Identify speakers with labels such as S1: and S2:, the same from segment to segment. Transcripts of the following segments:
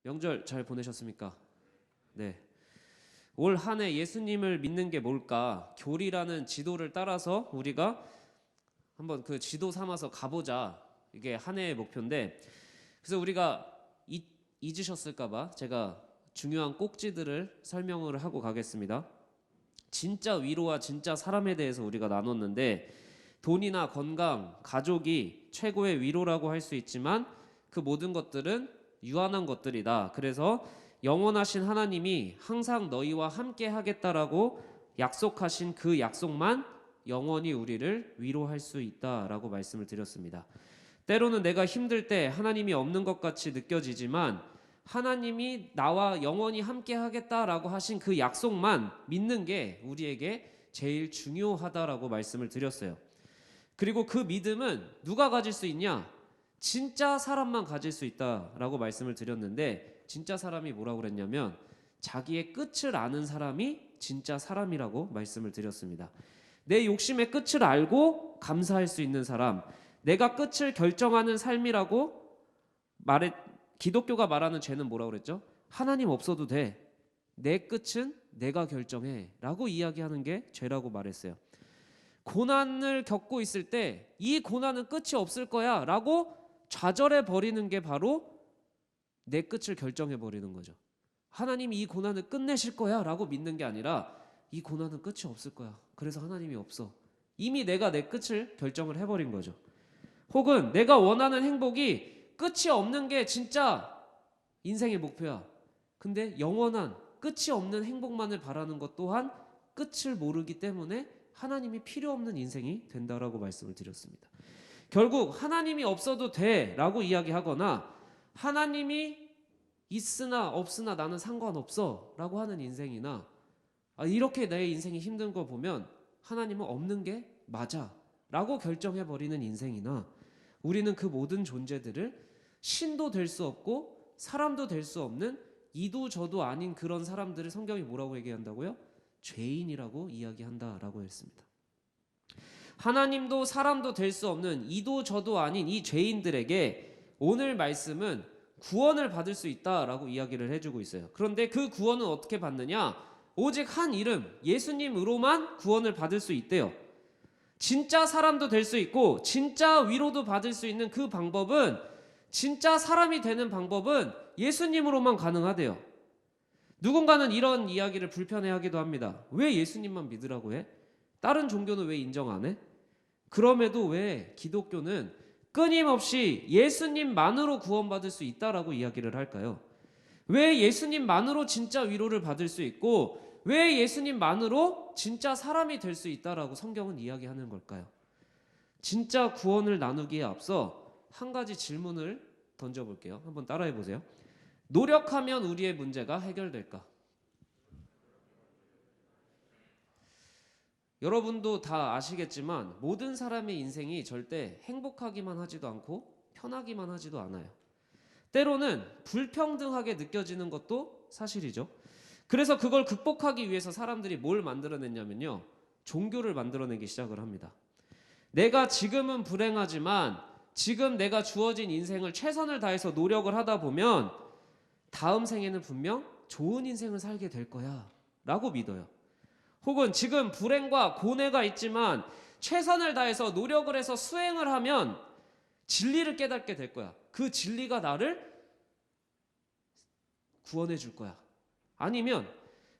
S1: 명절 잘 보내셨습니까? 네. 올 한 해 예수님을 믿는 게 뭘까? 교리라는 지도를 따라서 우리가 한번 그 지도 삼아서 가보자. 이게 한 해의 목표인데, 그래서 우리가 잊으셨을까봐 제가 중요한 꼭지들을 설명을 하고 가겠습니다. 진짜 위로와 진짜 사람에 대해서 우리가 나눴는데, 돈이나 건강, 가족이 최고의 위로라고 할 수 있지만 그 모든 것들은 유한한 것들이다. 그래서 영원하신 하나님이 항상 너희와 함께 하겠다라고 약속하신 그 약속만 영원히 우리를 위로할 수 있다라고 말씀을 드렸습니다. 때로는 내가 힘들 때 하나님이 없는 것 같이 느껴지지만 하나님이 나와 영원히 함께 하겠다라고 하신 그 약속만 믿는 게 우리에게 제일 중요하다라고 말씀을 드렸어요. 그리고 그 믿음은 누가 가질 수 있냐? 진짜 사람만 가질 수 있다라고 말씀을 드렸는데, 진짜 사람이 뭐라고 그랬냐면 자기의 끝을 아는 사람이 진짜 사람이라고 말씀을 드렸습니다. 내 욕심의 끝을 알고 감사할 수 있는 사람, 내가 끝을 결정하는 삶이라고 기독교가 말하는 죄는 뭐라고 그랬죠? 하나님 없어도 돼, 내 끝은 내가 결정해 라고 이야기하는 게 죄라고 말했어요. 고난을 겪고 있을 때 이 고난은 끝이 없을 거야 라고 좌절해 버리는 게 바로 내 끝을 결정해 버리는 거죠. 하나님이 이 고난을 끝내실 거야 라고 믿는 게 아니라 이 고난은 끝이 없을 거야, 그래서 하나님이 없어. 이미 내가 내 끝을 결정을 해버린 거죠. 혹은 내가 원하는 행복이 끝이 없는 게 진짜 인생의 목표야. 근데 영원한 끝이 없는 행복만을 바라는 것 또한 끝을 모르기 때문에 하나님이 필요 없는 인생이 된다라고 말씀을 드렸습니다. 결국 하나님이 없어도 돼 라고 이야기하거나 하나님이 있으나 없으나 나는 상관없어 라고 하는 인생이나, 이렇게 내 인생이 힘든 거 보면 하나님은 없는 게 맞아 라고 결정해버리는 인생이나, 우리는 그 모든 존재들을 신도 될 수 없고 사람도 될 수 없는 이도 저도 아닌 그런 사람들을 성경이 뭐라고 얘기한다고요? 죄인이라고 이야기한다라고 했습니다. 하나님도 사람도 될 수 없는 이도 저도 아닌 이 죄인들에게 오늘 말씀은 구원을 받을 수 있다라고 이야기를 해주고 있어요. 그런데 그 구원은 어떻게 받느냐? 오직 한 이름, 예수님으로만 구원을 받을 수 있대요. 진짜 사람도 될 수 있고 진짜 위로도 받을 수 있는 그 방법은, 진짜 사람이 되는 방법은 예수님으로만 가능하대요. 누군가는 이런 이야기를 불편해하기도 합니다. 왜 예수님만 믿으라고 해? 다른 종교는 왜 인정 안 해? 그럼에도 왜 기독교는 끊임없이 예수님만으로 구원받을 수 있다라고 이야기를 할까요? 왜 예수님만으로 진짜 위로를 받을 수 있고 왜 예수님만으로 진짜 사람이 될 수 있다라고 성경은 이야기하는 걸까요? 진짜 구원을 나누기에 앞서 한 가지 질문을 던져볼게요. 한번 따라해 보세요. 노력하면 우리의 문제가 해결될까? 여러분도 다 아시겠지만 모든 사람의 인생이 절대 행복하기만 하지도 않고 편하기만 하지도 않아요. 때로는 불평등하게 느껴지는 것도 사실이죠. 그래서 그걸 극복하기 위해서 사람들이 뭘 만들어냈냐면요, 종교를 만들어내기 시작을 합니다. 내가 지금은 불행하지만 지금 내가 주어진 인생을 최선을 다해서 노력을 하다 보면 다음 생에는 분명 좋은 인생을 살게 될 거야 라고 믿어요. 혹은 지금 불행과 고뇌가 있지만 최선을 다해서 노력을 해서 수행을 하면 진리를 깨닫게 될 거야. 그 진리가 나를 구원해 줄 거야. 아니면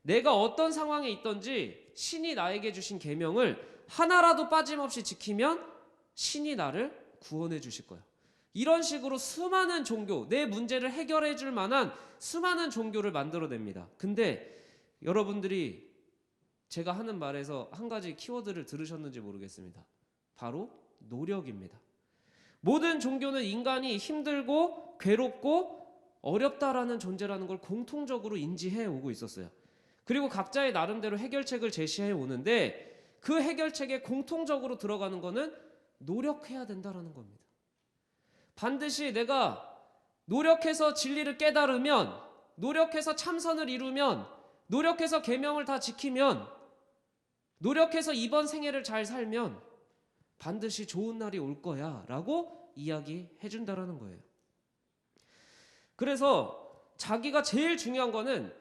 S1: 내가 어떤 상황에 있든지 신이 나에게 주신 계명을 하나라도 빠짐없이 지키면 신이 나를 구원해 주실 거야. 이런 식으로 수많은 종교, 내 문제를 해결해 줄 만한 수많은 종교를 만들어냅니다. 근데 여러분들이 제가 하는 말에서 한 가지 키워드를 들으셨는지 모르겠습니다. 바로 노력입니다. 모든 종교는 인간이 힘들고 괴롭고 어렵다라는 존재라는 걸 공통적으로 인지해 오고 있었어요. 그리고 각자의 나름대로 해결책을 제시해 오는데 그 해결책에 공통적으로 들어가는 거는 노력해야 된다라는 겁니다. 반드시 내가 노력해서 진리를 깨달으면, 노력해서 참선을 이루면, 노력해서 계명을 다 지키면, 노력해서 이번 생애를 잘 살면 반드시 좋은 날이 올 거야 라고 이야기해 준다라는 거예요. 그래서 자기가 제일 중요한 거는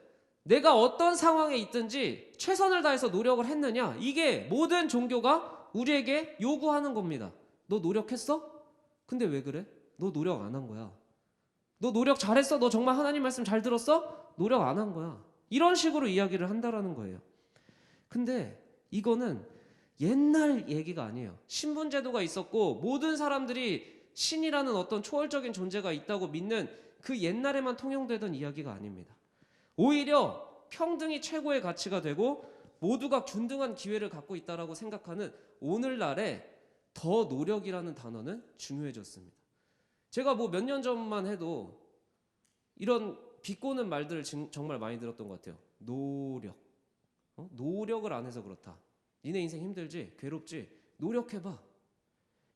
S1: 내가 어떤 상황에 있든지 최선을 다해서 노력을 했느냐, 이게 모든 종교가 우리에게 요구하는 겁니다. 너 노력했어? 근데 왜 그래? 너 노력 안 한 거야. 너 노력 잘했어? 너 정말 하나님 말씀 잘 들었어? 노력 안 한 거야. 이런 식으로 이야기를 한다라는 거예요. 근데 이거는 옛날 얘기가 아니에요. 신분제도가 있었고 모든 사람들이 신이라는 어떤 초월적인 존재가 있다고 믿는 그 옛날에만 통용되던 이야기가 아닙니다. 오히려 평등이 최고의 가치가 되고 모두가 균등한 기회를 갖고 있다라고 생각하는 오늘날에 더 노력이라는 단어는 중요해졌습니다. 제가 뭐 몇 년 전만 해도 이런 비꼬는 말들을 정말 많이 들었던 것 같아요. 노력. 노력을 안 해서 그렇다. 니네 인생 힘들지? 괴롭지? 노력해봐.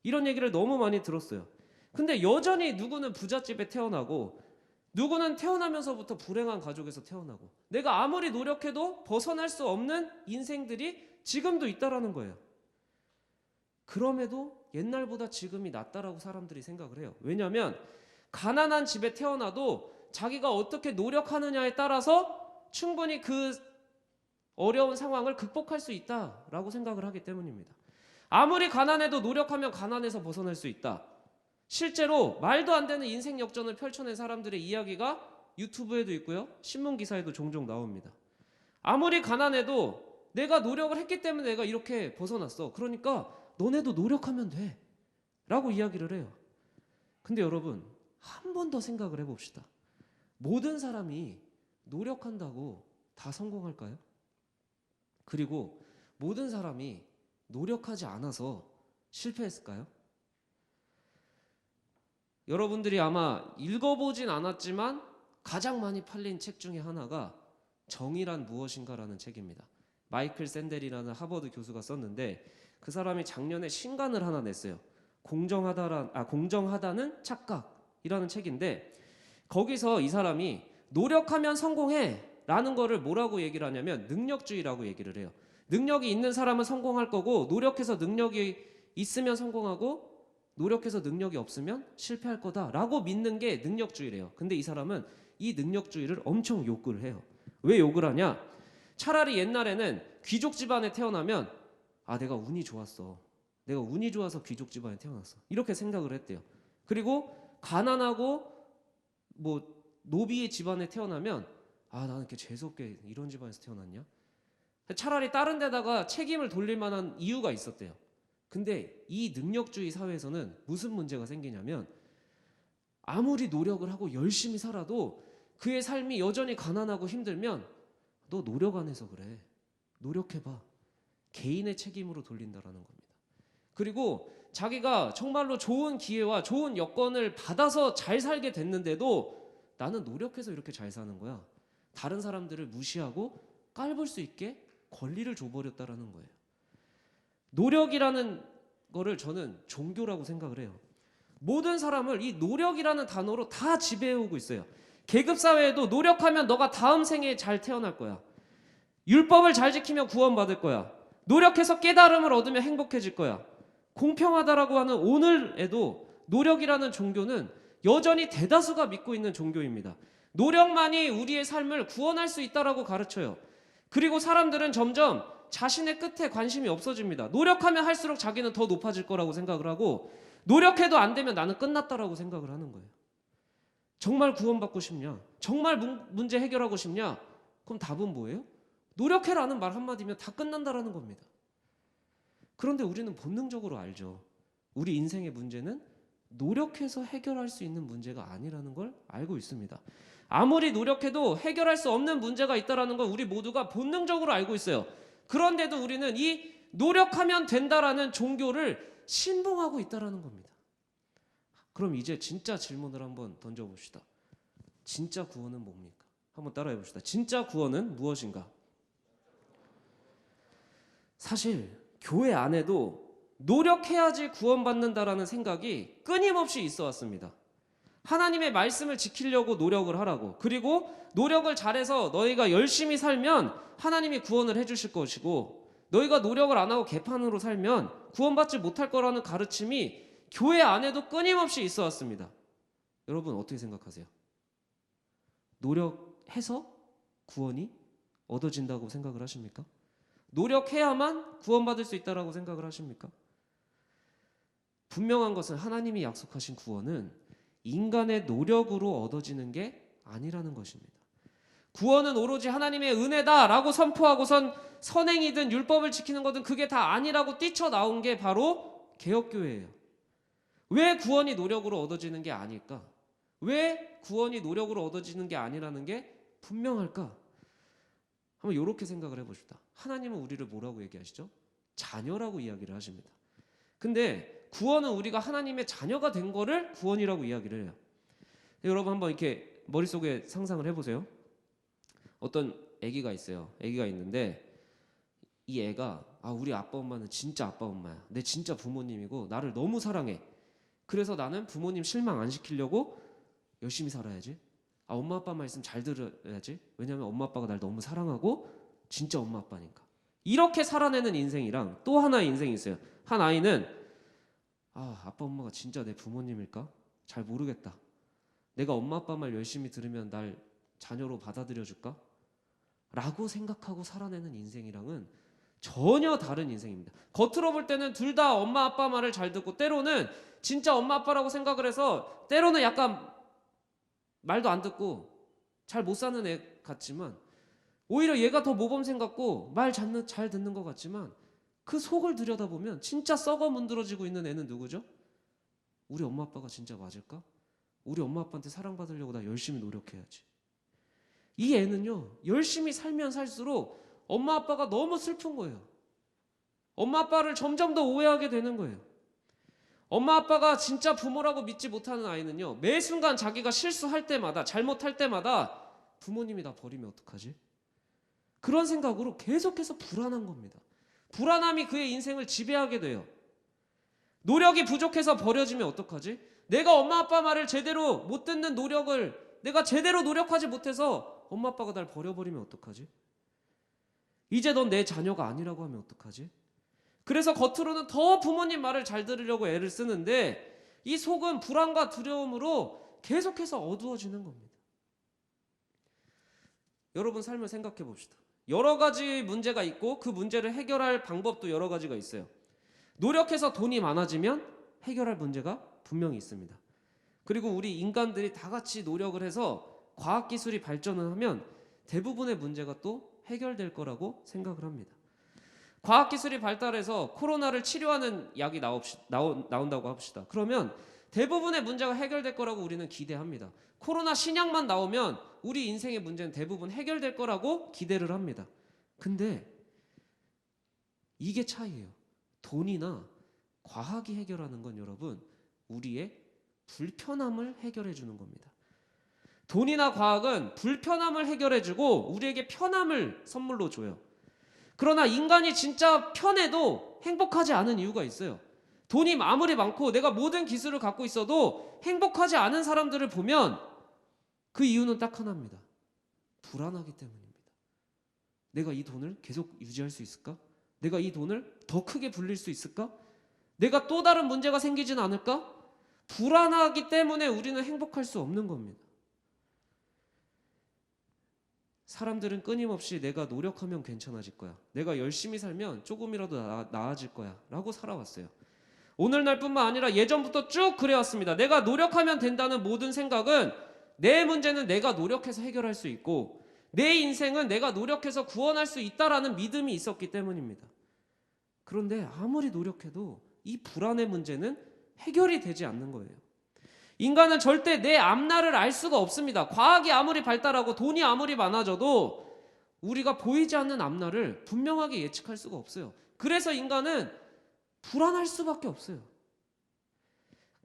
S1: 이런 얘기를 너무 많이 들었어요. 근데 여전히 누구는 부잣집에 태어나고 누구는 태어나면서부터 불행한 가족에서 태어나고 내가 아무리 노력해도 벗어날 수 없는 인생들이 지금도 있다라는 거예요. 그럼에도 옛날보다 지금이 낫다라고 사람들이 생각을 해요. 왜냐하면 가난한 집에 태어나도 자기가 어떻게 노력하느냐에 따라서 충분히 그 어려운 상황을 극복할 수 있다라고 생각을 하기 때문입니다. 아무리 가난해도 노력하면 가난에서 벗어날 수 있다. 실제로 말도 안 되는 인생 역전을 펼쳐낸 사람들의 이야기가 유튜브에도 있고요. 신문 기사에도 종종 나옵니다. 아무리 가난해도 내가 노력을 했기 때문에 내가 이렇게 벗어났어. 그러니까 너네도 노력하면 돼. 라고 이야기를 해요. 근데 여러분, 한 번 더 생각을 해봅시다. 모든 사람이 노력한다고 다 성공할까요? 그리고 모든 사람이 노력하지 않아서 실패했을까요? 여러분들이 아마 읽어보진 않았지만 가장 많이 팔린 책 중에 하나가 정의란 무엇인가라는 책입니다. 마이클 샌델이라는 하버드 교수가 썼는데 그 사람이 작년에 신간을 하나 냈어요. 공정하다는 착각이라는 책인데 거기서 이 사람이 노력하면 성공해 라는 거를 뭐라고 얘기를 하냐면 능력주의라고 얘기를 해요. 능력이 있는 사람은 성공할 거고 노력해서 능력이 있으면 성공하고 노력해서 능력이 없으면 실패할 거다라고 믿는 게 능력주의래요. 근데 이 사람은 이 능력주의를 엄청 욕을 해요. 왜 욕을 하냐? 차라리 옛날에는 귀족 집안에 태어나면 내가 운이 좋았어. 내가 운이 좋아서 귀족 집안에 태어났어. 이렇게 생각을 했대요. 그리고 가난하고 뭐 노비의 집안에 태어나면 나는 이렇게 재수없게 이런 집안에서 태어났냐? 차라리 다른 데다가 책임을 돌릴 만한 이유가 있었대요. 근데 이 능력주의 사회에서는 무슨 문제가 생기냐면 아무리 노력을 하고 열심히 살아도 그의 삶이 여전히 가난하고 힘들면 너 노력 안 해서 그래. 노력해봐. 개인의 책임으로 돌린다라는 겁니다. 그리고 자기가 정말로 좋은 기회와 좋은 여건을 받아서 잘 살게 됐는데도 나는 노력해서 이렇게 잘 사는 거야. 다른 사람들을 무시하고 깔볼 수 있게 권리를 줘버렸다라는 거예요. 노력이라는 거를 저는 종교라고 생각을 해요. 모든 사람을 이 노력이라는 단어로 다 지배해오고 있어요. 계급사회에도 노력하면 너가 다음 생에 잘 태어날 거야. 율법을 잘 지키면 구원받을 거야. 노력해서 깨달음을 얻으면 행복해질 거야. 공평하다라고 하는 오늘에도 노력이라는 종교는 여전히 대다수가 믿고 있는 종교입니다. 노력만이 우리의 삶을 구원할 수 있다라고 가르쳐요. 그리고 사람들은 점점 자신의 끝에 관심이 없어집니다. 노력하면 할수록 자기는 더 높아질 거라고 생각을 하고 노력해도 안 되면 나는 끝났다라고 생각을 하는 거예요. 정말 구원받고 싶냐? 정말 문제 해결하고 싶냐? 그럼 답은 뭐예요? 노력해라는 말 한마디면 다 끝난다라는 겁니다. 그런데 우리는 본능적으로 알죠. 우리 인생의 문제는 노력해서 해결할 수 있는 문제가 아니라는 걸 알고 있습니다. 아무리 노력해도 해결할 수 없는 문제가 있다는 걸 우리 모두가 본능적으로 알고 있어요. 그런데도 우리는 이 노력하면 된다라는 종교를 신봉하고 있다는 겁니다. 그럼 이제 진짜 질문을 한번 던져봅시다. 진짜 구원은 뭡니까? 한번 따라해 봅시다. 진짜 구원은 무엇인가? 사실 교회 안에도 노력해야지 구원받는다라는 생각이 끊임없이 있어 왔습니다. 하나님의 말씀을 지키려고 노력을 하라고, 그리고 노력을 잘해서 너희가 열심히 살면 하나님이 구원을 해주실 것이고 너희가 노력을 안 하고 개판으로 살면 구원받지 못할 거라는 가르침이 교회 안에도 끊임없이 있어 왔습니다. 여러분 어떻게 생각하세요? 노력해서 구원이 얻어진다고 생각을 하십니까? 노력해야만 구원받을 수 있다라고 생각을 하십니까? 분명한 것은 하나님이 약속하신 구원은 인간의 노력으로 얻어지는 게 아니라는 것입니다. 구원은 오로지 하나님의 은혜다라고 선포하고선 선행이든 율법을 지키는 거든 그게 다 아니라고 뛰쳐나온 게 바로 개혁교회예요. 왜 구원이 노력으로 얻어지는 게 아닐까? 왜 구원이 노력으로 얻어지는 게 아니라는 게 분명할까? 한번 이렇게 생각을 해봅시다. 하나님은 우리를 뭐라고 얘기하시죠? 자녀라고 이야기를 하십니다. 근데 구원은 우리가 하나님의 자녀가 된 거를 구원이라고 이야기를 해요. 여러분 한번 이렇게 머릿속에 상상을 해보세요. 어떤 아기가 있어요. 아기가 있는데 이 애가 우리 아빠 엄마는 진짜 아빠 엄마야. 내 진짜 부모님이고 나를 너무 사랑해. 그래서 나는 부모님 실망 안 시키려고 열심히 살아야지. 엄마 아빠 말씀 잘 들어야지. 왜냐면 엄마 아빠가 날 너무 사랑하고 진짜 엄마 아빠니까. 이렇게 살아내는 인생이랑 또 하나의 인생이 있어요. 한 아이는 아빠 엄마가 진짜 내 부모님일까? 잘 모르겠다. 내가 엄마 아빠 말 열심히 들으면 날 자녀로 받아들여 줄까? 라고 생각하고 살아내는 인생이랑은 전혀 다른 인생입니다. 겉으로 볼 때는 둘 다 엄마 아빠 말을 잘 듣고 때로는 진짜 엄마 아빠라고 생각을 해서 때로는 약간 말도 안 듣고 잘 못 사는 애 같지만 오히려 얘가 더 모범생 같고 말 잘 듣는 것 같지만 그 속을 들여다보면 진짜 썩어 문드러지고 있는 애는 누구죠? 우리 엄마 아빠가 진짜 맞을까? 우리 엄마 아빠한테 사랑받으려고 나 열심히 노력해야지. 이 애는요 열심히 살면 살수록 엄마 아빠가 너무 슬픈 거예요. 엄마 아빠를 점점 더 오해하게 되는 거예요. 엄마 아빠가 진짜 부모라고 믿지 못하는 아이는요 매 순간 자기가 실수할 때마다 잘못할 때마다 부모님이 나 버리면 어떡하지? 그런 생각으로 계속해서 불안한 겁니다. 불안함이 그의 인생을 지배하게 돼요. 노력이 부족해서 버려지면 어떡하지? 내가 엄마 아빠 말을 제대로 못 듣는 노력을 내가 제대로 노력하지 못해서 엄마 아빠가 날 버려버리면 어떡하지? 이제 넌 내 자녀가 아니라고 하면 어떡하지? 그래서 겉으로는 더 부모님 말을 잘 들으려고 애를 쓰는데 이 속은 불안과 두려움으로 계속해서 어두워지는 겁니다. 여러분 삶을 생각해 봅시다. 여러 가지 문제가 있고 그 문제를 해결할 방법도 여러 가지가 있어요. 노력해서 돈이 많아지면 해결할 문제가 분명히 있습니다. 그리고 우리 인간들이 다 같이 노력을 해서 과학기술이 발전을 하면 대부분의 문제가 또 해결될 거라고 생각을 합니다. 과학기술이 발달해서 코로나를 치료하는 약이 나온다고 합시다. 그러면 대부분의 문제가 해결될 거라고 우리는 기대합니다. 코로나 신약만 나오면 우리 인생의 문제는 대부분 해결될 거라고 기대를 합니다. 근데 이게 차이예요. 돈이나 과학이 해결하는 건 여러분 우리의 불편함을 해결해 주는 겁니다. 돈이나 과학은 불편함을 해결해 주고 우리에게 편함을 선물로 줘요. 그러나 인간이 진짜 편해도 행복하지 않은 이유가 있어요. 돈이 아무리 많고 내가 모든 기술을 갖고 있어도 행복하지 않은 사람들을 보면 그 이유는 딱 하나입니다. 불안하기 때문입니다. 내가 이 돈을 계속 유지할 수 있을까? 내가 이 돈을 더 크게 불릴 수 있을까? 내가 또 다른 문제가 생기진 않을까? 불안하기 때문에 우리는 행복할 수 없는 겁니다. 사람들은 끊임없이 내가 노력하면 괜찮아질 거야. 내가 열심히 살면 조금이라도 나아질 거야. 라고 살아왔어요. 오늘날뿐만 아니라 예전부터 쭉 그래왔습니다. 내가 노력하면 된다는 모든 생각은 내 문제는 내가 노력해서 해결할 수 있고 내 인생은 내가 노력해서 구원할 수 있다라는 믿음이 있었기 때문입니다. 그런데 아무리 노력해도 이 불안의 문제는 해결이 되지 않는 거예요. 인간은 절대 내 앞날을 알 수가 없습니다. 과학이 아무리 발달하고 돈이 아무리 많아져도 우리가 보이지 않는 앞날을 분명하게 예측할 수가 없어요. 그래서 인간은 불안할 수밖에 없어요.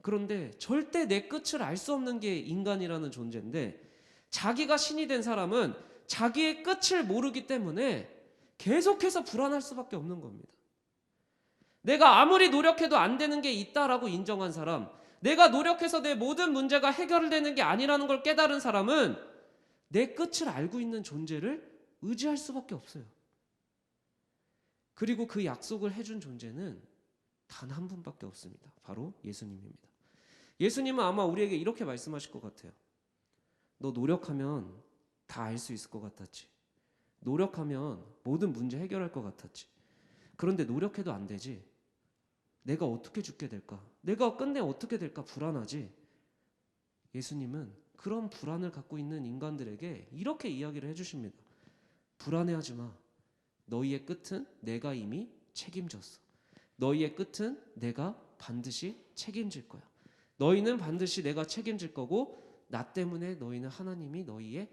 S1: 그런데 절대 내 끝을 알 수 없는 게 인간이라는 존재인데 자기가 신이 된 사람은 자기의 끝을 모르기 때문에 계속해서 불안할 수밖에 없는 겁니다. 내가 아무리 노력해도 안 되는 게 있다라고 인정한 사람, 내가 노력해서 내 모든 문제가 해결되는 게 아니라는 걸 깨달은 사람은 내 끝을 알고 있는 존재를 의지할 수밖에 없어요. 그리고 그 약속을 해준 존재는 단 한 분밖에 없습니다. 바로 예수님입니다. 예수님은 아마 우리에게 이렇게 말씀하실 것 같아요. 너 노력하면 다 알 수 있을 것 같았지. 노력하면 모든 문제 해결할 것 같았지. 그런데 노력해도 안 되지. 내가 어떻게 죽게 될까? 내가 끝내 어떻게 될까? 불안하지. 예수님은 그런 불안을 갖고 있는 인간들에게 이렇게 이야기를 해주십니다. 불안해하지 마. 너희의 끝은 내가 이미 책임졌어. 너희의 끝은 내가 반드시 책임질 거야. 너희는 반드시 내가 책임질 거고, 나 때문에 너희는 하나님이 너희의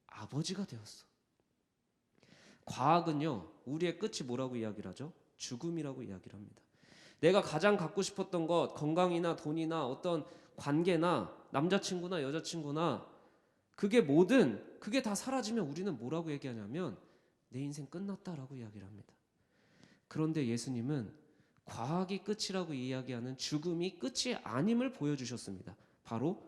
S1: 아버지가 되었어. 과학은요, 우리의 끝이 뭐라고 이야기를 하죠? 죽음이라고 이야기를 합니다. 내가 가장 갖고 싶었던 것, 건강이나 돈이나 어떤 관계나 남자친구나 여자친구나, 그게 뭐든 그게 다 사라지면 우리는 뭐라고 얘기하냐면 내 인생 끝났다라고 이야기를 합니다. 그런데 예수님은 과학이 끝이라고 이야기하는 죽음이 끝이 아님을 보여주셨습니다. 바로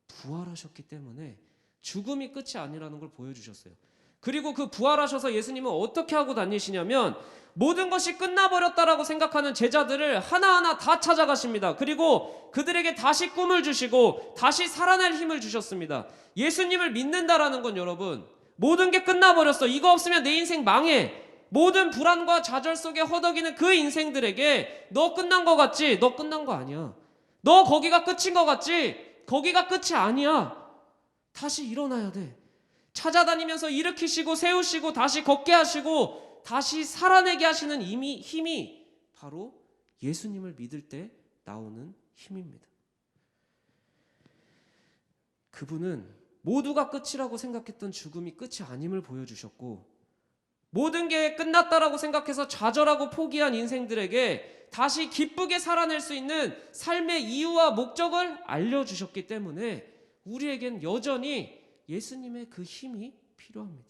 S1: 부활하셨기 때문에 죽음이 끝이 아니라는 걸 보여주셨어요. 그리고 그 부활하셔서 예수님은 어떻게 하고 다니시냐면 모든 것이 끝나버렸다라고 생각하는 제자들을 하나하나 다 찾아가십니다. 그리고 그들에게 다시 꿈을 주시고 다시 살아날 힘을 주셨습니다. 예수님을 믿는다라는 건 여러분, 모든 게 끝나버렸어. 이거 없으면 내 인생 망해. 모든 불안과 좌절 속에 허덕이는 그 인생들에게 너 끝난 거 같지? 너 끝난 거 아니야. 너 거기가 끝인 거 같지? 거기가 끝이 아니야. 다시 일어나야 돼. 찾아다니면서 일으키시고 세우시고 다시 걷게 하시고 다시 살아내게 하시는 힘이 바로 예수님을 믿을 때 나오는 힘입니다. 그분은 모두가 끝이라고 생각했던 죽음이 끝이 아님을 보여주셨고, 모든 게 끝났다라고 생각해서 좌절하고 포기한 인생들에게 다시 기쁘게 살아낼 수 있는 삶의 이유와 목적을 알려주셨기 때문에 우리에겐 여전히 예수님의 그 힘이 필요합니다.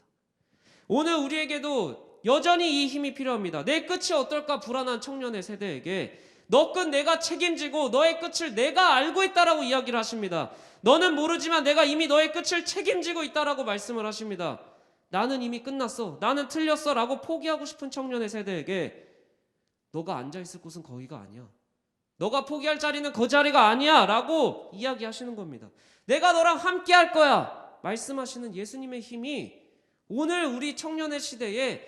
S1: 오늘 우리에게도 여전히 이 힘이 필요합니다. 내 끝이 어떨까 불안한 청년의 세대에게 너 끝 내가 책임지고 너의 끝을 내가 알고 있다라고 이야기를 하십니다. 너는 모르지만 내가 이미 너의 끝을 책임지고 있다라고 말씀을 하십니다. 나는 이미 끝났어. 나는 틀렸어. 라고 포기하고 싶은 청년의 세대에게 너가 앉아있을 곳은 거기가 아니야. 너가 포기할 자리는 그 자리가 아니야. 라고 이야기하시는 겁니다. 내가 너랑 함께 할 거야. 말씀하시는 예수님의 힘이 오늘 우리 청년의 시대에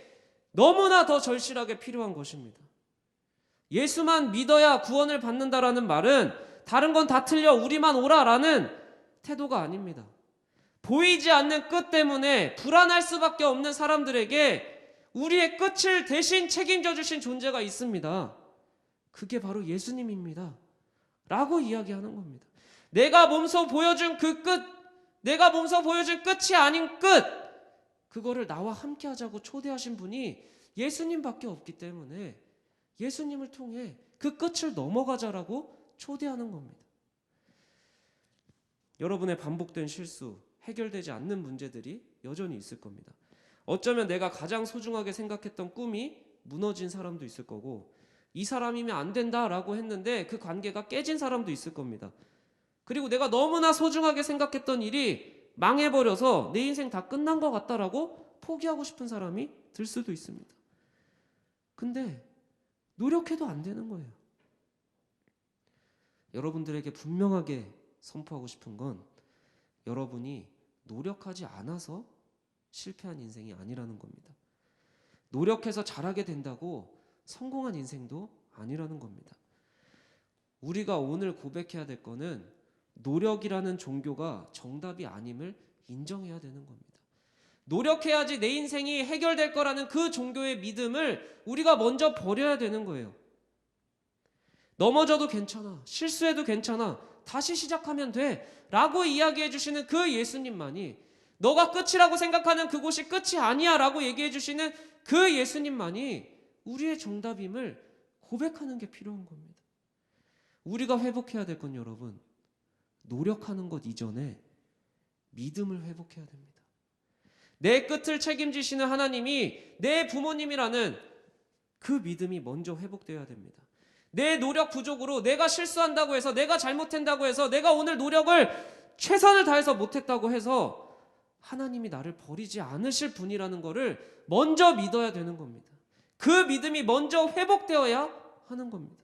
S1: 너무나 더 절실하게 필요한 것입니다. 예수만 믿어야 구원을 받는다라는 말은 다른 건 다 틀려 우리만 오라라는 태도가 아닙니다. 보이지 않는 끝 때문에 불안할 수밖에 없는 사람들에게 우리의 끝을 대신 책임져 주신 존재가 있습니다. 그게 바로 예수님입니다. 라고 이야기하는 겁니다. 내가 몸소 보여준 그 끝, 내가 몸소 보여준 끝이 아닌 끝, 그거를 나와 함께 하자고 초대하신 분이 예수님밖에 없기 때문에 예수님을 통해 그 끝을 넘어가자라고 초대하는 겁니다. 여러분의 반복된 실수, 해결되지 않는 문제들이 여전히 있을 겁니다. 어쩌면 내가 가장 소중하게 생각했던 꿈이 무너진 사람도 있을 거고, 이 사람이면 안 된다라고 했는데 그 관계가 깨진 사람도 있을 겁니다. 그리고 내가 너무나 소중하게 생각했던 일이 망해버려서 내 인생 다 끝난 것 같다라고 포기하고 싶은 사람이 들 수도 있습니다. 근데 노력해도 안 되는 거예요. 여러분들에게 분명하게 선포하고 싶은 건 여러분이 노력하지 않아서 실패한 인생이 아니라는 겁니다. 노력해서 잘하게 된다고 성공한 인생도 아니라는 겁니다. 우리가 오늘 고백해야 될 거는 노력이라는 종교가 정답이 아님을 인정해야 되는 겁니다. 노력해야지 내 인생이 해결될 거라는 그 종교의 믿음을 우리가 먼저 버려야 되는 거예요. 넘어져도 괜찮아, 실수해도 괜찮아, 다시 시작하면 돼 라고 이야기해 주시는 그 예수님만이, 너가 끝이라고 생각하는 그곳이 끝이 아니야 라고 얘기해 주시는 그 예수님만이 우리의 정답임을 고백하는 게 필요한 겁니다. 우리가 회복해야 될 건 여러분, 노력하는 것 이전에 믿음을 회복해야 됩니다. 내 끝을 책임지시는 하나님이 내 부모님이라는 그 믿음이 먼저 회복되어야 됩니다. 내 노력 부족으로 내가 실수한다고 해서, 내가 잘못한다고 해서, 내가 오늘 노력을 최선을 다해서 못했다고 해서 하나님이 나를 버리지 않으실 분이라는 것을 먼저 믿어야 되는 겁니다. 그 믿음이 먼저 회복되어야 하는 겁니다.